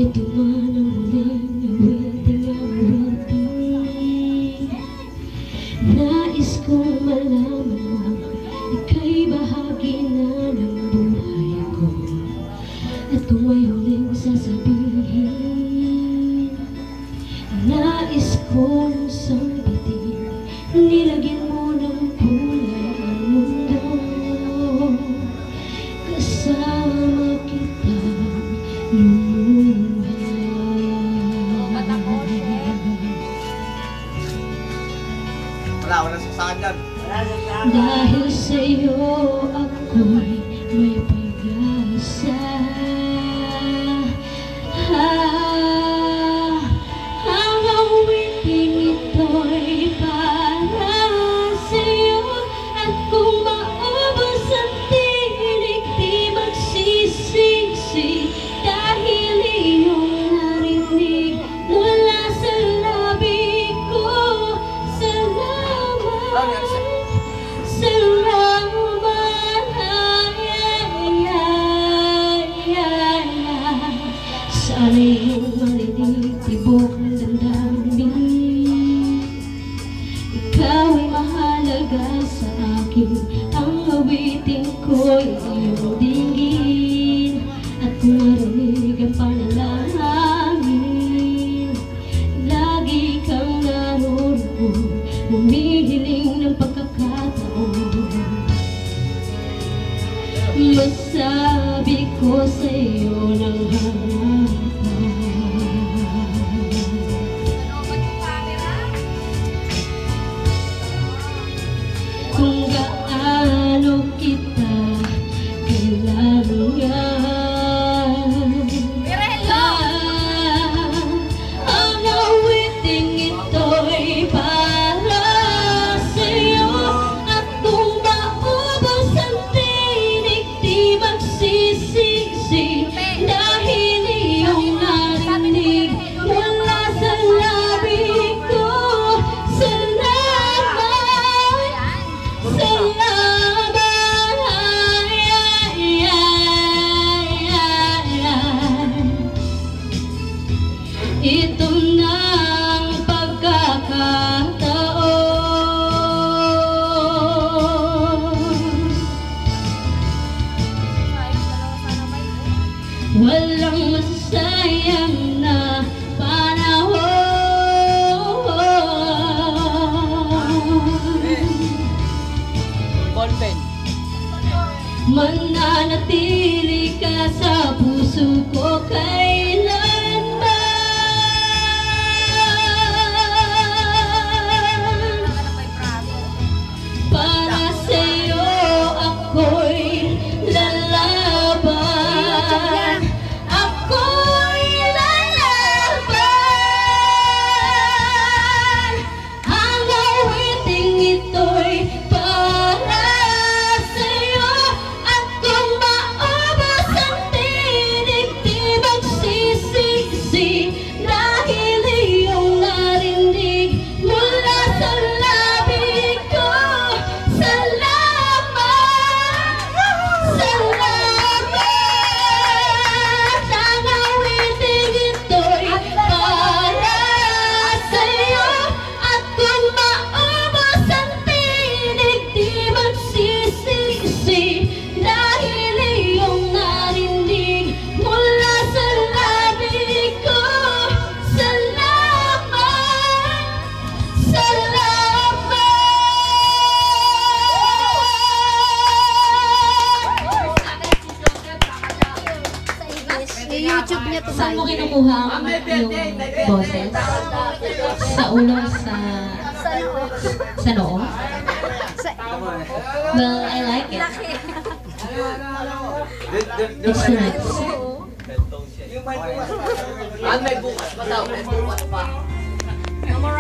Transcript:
Ito man ang huling awiting ang awiting. Nais kong malaman mo, ika'y bahagi na ng buhay ko. At kung may huling sasabihin, nais kong sambitin, nilagyan mo ng kulay ang mundo. Kasama kitang lumuhay. Wala saksakan dyan. Dahil sa'yo ako'y may pag-asa. Ang awiting ito'y para sa'yo. At kung maubos ang tinig, di magsisisi. Dahil iyong narinig mula sa labi ko. Salamat, sana iyong marinig, tibok ng damdamin. Ikaw ay mahalaga sa akin, ang awiting ko'y iyong dinggin. At kung marinig ang panalangin, lagi kang naroon, humihiling ng pagkakataon. Masabi ko sa'yo ng harapan kung gaano kita kailangan. Ang awiting ito'y para sa'yo. At kung maubos ang tinig, di magsisisi. Dahil iyong narinig mula sa labi ko. Salamat, salamat. Ito na ang pagkakataon. Walang masayang na panahon. Ballpen. Mananatili ka sa puso ko kailanman. Para sa'yo ako'y lalaban. Ako'y lalaban. Ang awiting ito'y para sa'yo. At kung maubos ang tinig, di magsisisi. Dahil iyong narinig mula sa labi ko. Salamat, salamat. Ang awiting ito'y para sa'yo. At kung maubos ang tinig, di magsisisi. Dahil iyong narinig mula sa labi ko. Salamat, salamat. I-YouTube niya to. Saan mo kinukuha ang iyong boses? Sa ulo, sa noo? Well, I like it. It's nice. May bukas pa daw. May bukas pa.